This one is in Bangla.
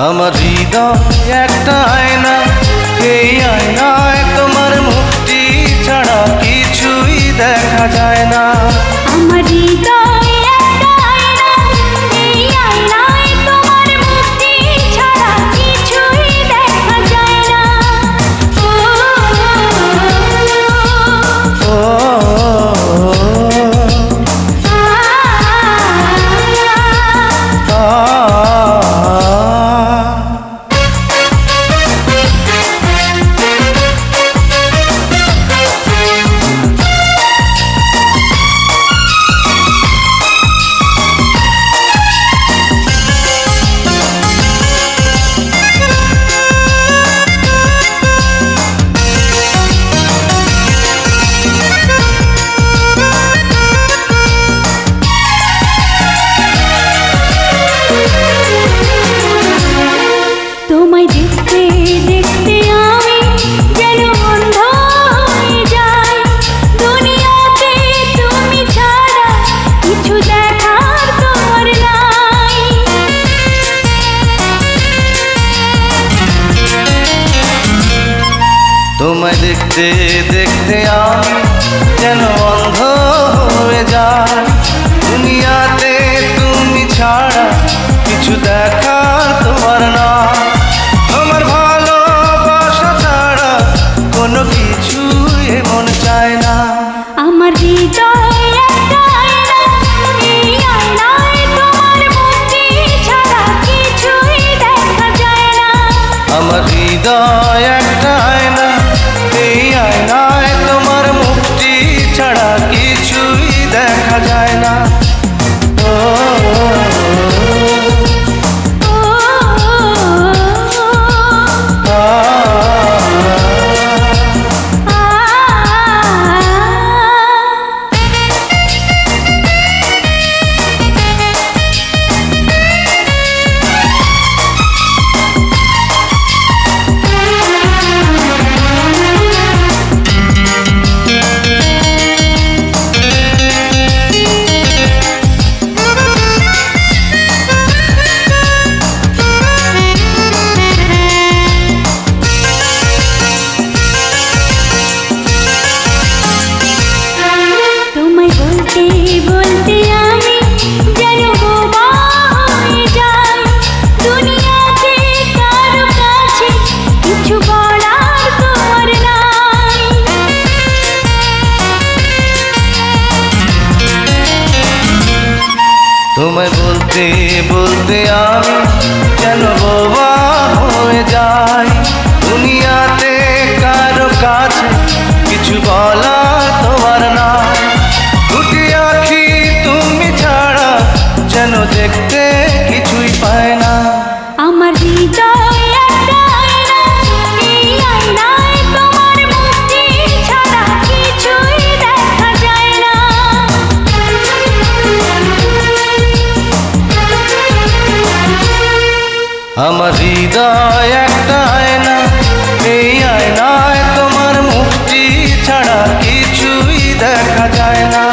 আমার হৃদয় একটা আয়না, এই আয়নায় তোমার মুক্তি ছাড়া কিছুই দেখা যায় না। আমার হৃদয় একটা আয়না, এই আয়নায় তোমার মুক্তি ছাড়া কিছুই দেখা যায় না। ও তোমায় দেখতে দেখতে আমি যেন অন্ধ হয়ে যাই। দুনিয়াতে তুমি ছাড়া কিছু দেখার তোমার নাই। তোমায় দেখতে দেখতে আমি যেন অন্ধ হয়ে যাই। দুনিয়াতে তুমি ছাড়া কিছু দেখার তোমার না। তোমার ভালোবাসা ছাড়া কোনো কিছু এমন চায় না। আমার হৃদয় একটা আয়না, এই আয়নায় তোমার মুক্তি ছাড়া কিছুই দেখা যায় না। আমার হৃদয় একটা আয়না, এই আয়নায় তোমার মুক্তি ছাড়া কিছুই দেখা যায় না। ও তোমায় বলতে বলতে আমি যেন বোবা হয়ে যাই। দুনিয়াতে কারো কাছে কিছু বলার তোমার নাই। তোমায় বলতে বলতে আমি যেন বোবা হয়ে যাই। দুনিয়াতে কারো কাছে কিছু বলার তোমার না। দুটি আঁখি তুমি ছাড়া যেন দেখতে কিছুই পায় না। আমার হৃদয় একটা আয়না, এই আয়নায় তোমার মুক্তি ছাড়া কিছুই দেখা যায় না। আমার হৃদয় একটা আয়না, এই আয়নায় তোমার মুক্তি ছাড়া কিছুই দেখা যায় না।